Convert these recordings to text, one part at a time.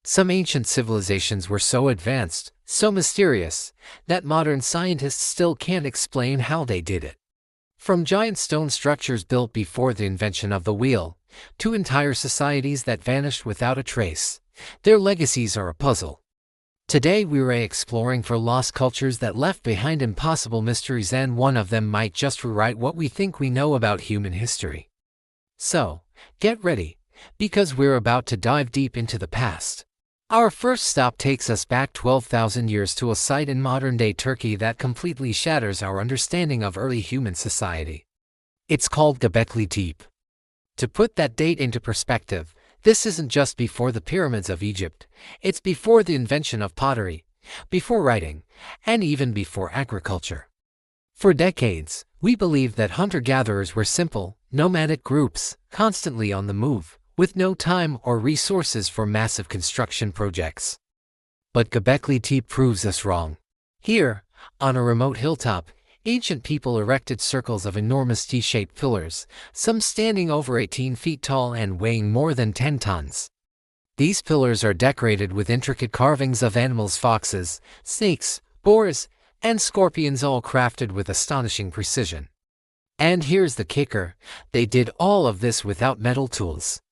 Some ancient civilizations were so advanced, so mysterious, that modern scientists still can't explain how they did it. From giant stone structures built before the invention of the wheel, to entire societies that vanished without a trace, their legacies are a puzzle. Today we're exploring for lost cultures that left behind impossible mysteries, and one of them might just rewrite what we think we know about human history. So, get ready, because we're about to dive deep into the past. Our first stop takes us back 12,000 years to a site in modern-day Turkey that completely shatters our understanding of early human society. It's called Göbekli Tepe. To put that date into perspective, this isn't just before the pyramids of Egypt, it's before the invention of pottery, before writing, and even before agriculture. For decades, we believed that hunter-gatherers were simple, nomadic groups, constantly on the move, with no time or resources for massive construction projects. But Göbekli Tepe proves us wrong. Here, on a remote hilltop, ancient people erected circles of enormous T-shaped pillars, some standing over 18 feet tall and weighing more than 10 tons. These pillars are decorated with intricate carvings of animals: foxes, snakes, boars, and scorpions, all crafted with astonishing precision. And here's the kicker: they did all of this without metal tools.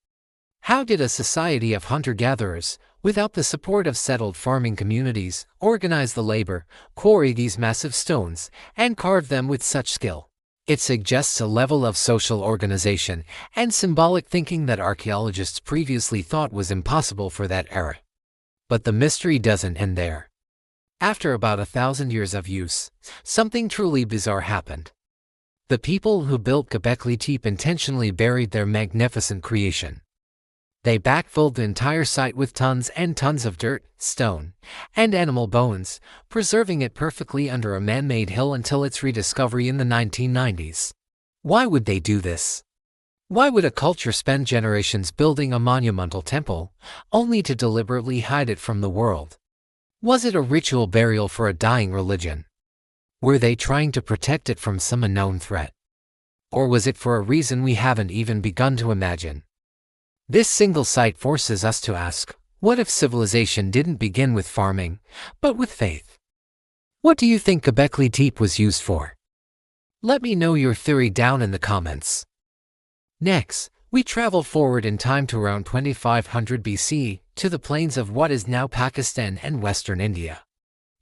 How did a society of hunter-gatherers, without the support of settled farming communities, organize the labor, quarry these massive stones, and carve them with such skill? It suggests a level of social organization and symbolic thinking that archaeologists previously thought was impossible for that era. But the mystery doesn't end there. After about 1,000 years of use, something truly bizarre happened. The people who built Göbekli Tepe intentionally buried their magnificent creation. They backfilled the entire site with tons and tons of dirt, stone, and animal bones, preserving it perfectly under a man-made hill until its rediscovery in the 1990s. Why would they do this? Why would a culture spend generations building a monumental temple, only to deliberately hide it from the world? Was it a ritual burial for a dying religion? Were they trying to protect it from some unknown threat? Or was it for a reason we haven't even begun to imagine? This single site forces us to ask, what if civilization didn't begin with farming, but with faith? What do you think Göbekli Tepe was used for? Let me know your theory down in the comments. Next, we travel forward in time to around 2500 BC, to the plains of what is now Pakistan and western India.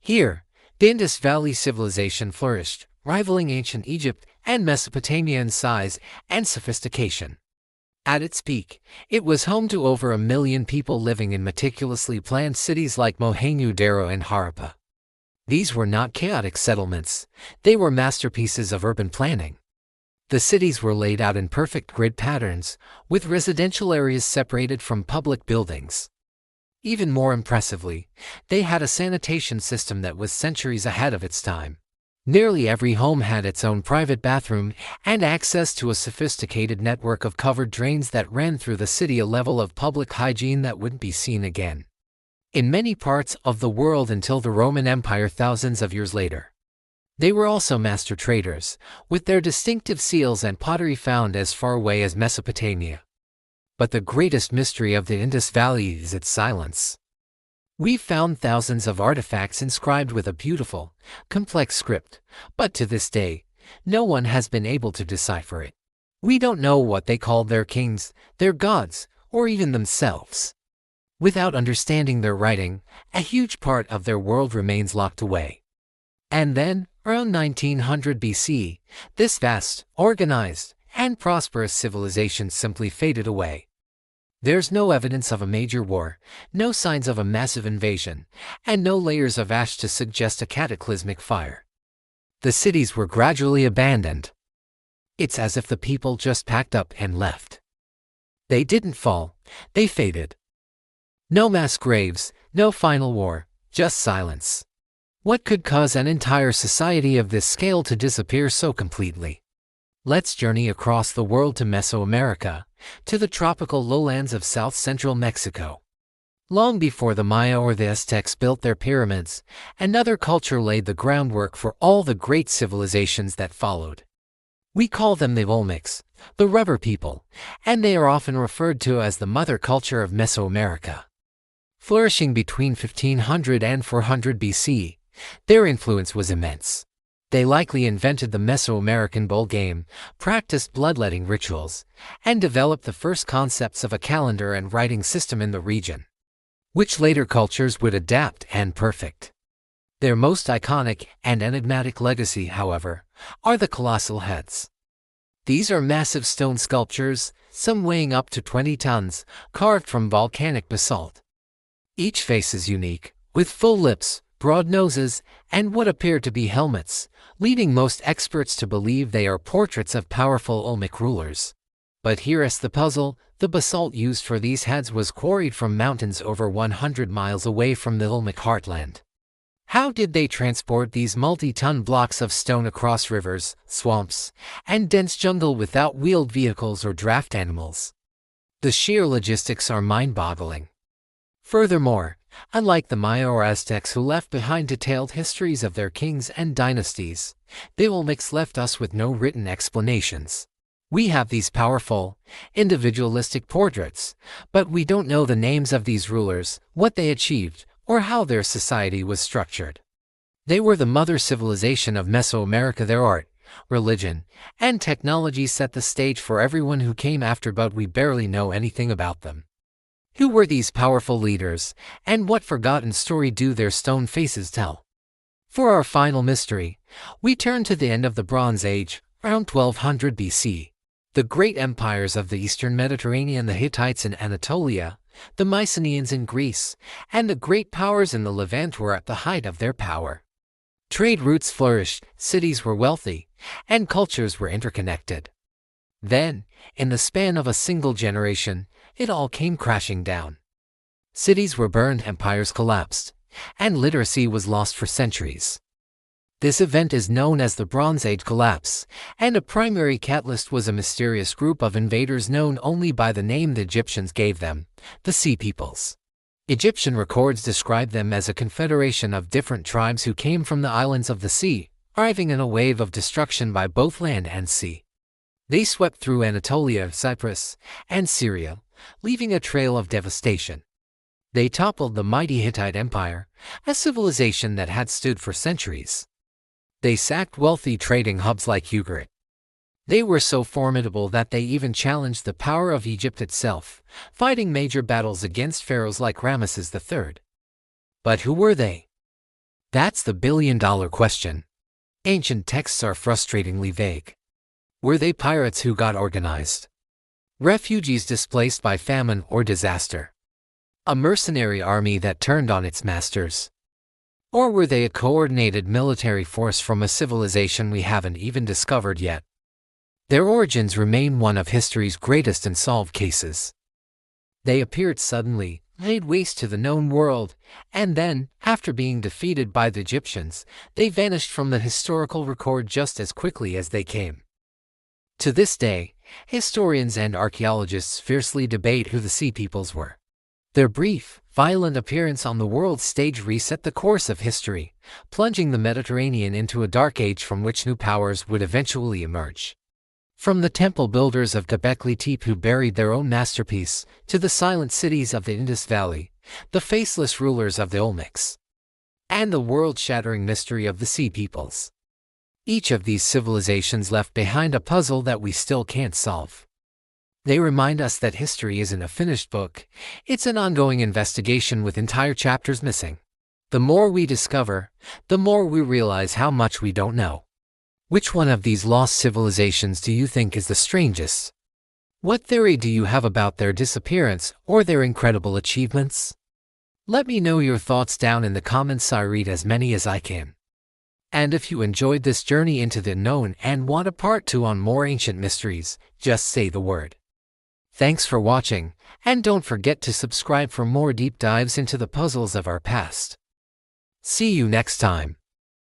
Here, the Indus Valley Civilization flourished, rivaling ancient Egypt and Mesopotamia in size and sophistication. At its peak, it was home to over 1 million people living in meticulously planned cities like Mohenjo-Daro and Harappa. These were not chaotic settlements, they were masterpieces of urban planning. The cities were laid out in perfect grid patterns, with residential areas separated from public buildings. Even more impressively, they had a sanitation system that was centuries ahead of its time. Nearly every home had its own private bathroom and access to a sophisticated network of covered drains that ran through the city, a level of public hygiene that wouldn't be seen again in many parts of the world until the Roman Empire thousands of years later. They were also master traders, with their distinctive seals and pottery found as far away as Mesopotamia. But the greatest mystery of the Indus Valley is its silence. We've found thousands of artifacts inscribed with a beautiful, complex script, but to this day, no one has been able to decipher it. We don't know what they called their kings, their gods, or even themselves. Without understanding their writing, a huge part of their world remains locked away. And then, around 1900 BC, this vast, organized, and prosperous civilization simply faded away. There's no evidence of a major war, no signs of a massive invasion, and no layers of ash to suggest a cataclysmic fire. The cities were gradually abandoned. It's as if the people just packed up and left. They didn't fall, they faded. No mass graves, no final war, just silence. What could cause an entire society of this scale to disappear so completely? Let's journey across the world to Mesoamerica, to the tropical lowlands of south-central Mexico. Long before the Maya or the Aztecs built their pyramids, another culture laid the groundwork for all the great civilizations that followed. We call them the Olmecs, the rubber people, and they are often referred to as the mother culture of Mesoamerica. Flourishing between 1500 and 400 BC, their influence was immense. They likely invented the Mesoamerican bowl game, practiced bloodletting rituals, and developed the first concepts of a calendar and writing system in the region, which later cultures would adapt and perfect. Their most iconic and enigmatic legacy, however, are the colossal heads. These are massive stone sculptures, some weighing up to 20 tons, carved from volcanic basalt. Each face is unique, with full lips, broad noses, and what appear to be helmets, leading most experts to believe they are portraits of powerful Olmec rulers. But here's the puzzle: the basalt used for these heads was quarried from mountains over 100 miles away from the Olmec heartland. How did they transport these multi-ton blocks of stone across rivers, swamps, and dense jungle without wheeled vehicles or draft animals? The sheer logistics are mind-boggling. Furthermore, unlike the Maya or Aztecs who left behind detailed histories of their kings and dynasties, the Olmecs left us with no written explanations. We have these powerful, individualistic portraits, but we don't know the names of these rulers, what they achieved, or how their society was structured. They were the mother civilization of Mesoamerica. Their art, religion, and technology set the stage for everyone who came after, but we barely know anything about them. Who were these powerful leaders, and what forgotten story do their stone faces tell? For our final mystery, we turn to the end of the Bronze Age, around 1200 BC. The great empires of the eastern Mediterranean, the Hittites in Anatolia, the Mycenaeans in Greece, and the great powers in the Levant were at the height of their power. Trade routes flourished, cities were wealthy, and cultures were interconnected. Then, in the span of a single generation, it all came crashing down. Cities were burned, empires collapsed, and literacy was lost for centuries. This event is known as the Bronze Age collapse, and a primary catalyst was a mysterious group of invaders known only by the name the Egyptians gave them, the Sea Peoples. Egyptian records describe them as a confederation of different tribes who came from the islands of the sea, arriving in a wave of destruction by both land and sea. They swept through Anatolia, Cyprus, and Syria, leaving a trail of devastation. They toppled the mighty Hittite Empire, a civilization that had stood for centuries. They sacked wealthy trading hubs like Ugarit. They were so formidable that they even challenged the power of Egypt itself, fighting major battles against pharaohs like Ramesses III. But who were they? That's the billion-dollar question. Ancient texts are frustratingly vague. Were they pirates who got organized? Refugees displaced by famine or disaster? A mercenary army that turned on its masters? Or were they a coordinated military force from a civilization we haven't even discovered yet? Their origins remain one of history's greatest unsolved cases. They appeared suddenly, laid waste to the known world, and then, after being defeated by the Egyptians, they vanished from the historical record just as quickly as they came. To this day, historians and archaeologists fiercely debate who the Sea Peoples were. Their brief, violent appearance on the world stage reset the course of history, plunging the Mediterranean into a dark age from which new powers would eventually emerge. From the temple builders of Göbekli Tepe who buried their own masterpiece, to the silent cities of the Indus Valley, the faceless rulers of the Olmecs, and the world-shattering mystery of the Sea Peoples. Each of these civilizations left behind a puzzle that we still can't solve. They remind us that history isn't a finished book, it's an ongoing investigation with entire chapters missing. The more we discover, the more we realize how much we don't know. Which one of these lost civilizations do you think is the strangest? What theory do you have about their disappearance or their incredible achievements? Let me know your thoughts down in the comments. I read as many as I can. And if you enjoyed this journey into the unknown and want a part 2 on more ancient mysteries, just say the word. Thanks for watching, and don't forget to subscribe for more deep dives into the puzzles of our past. See you next time.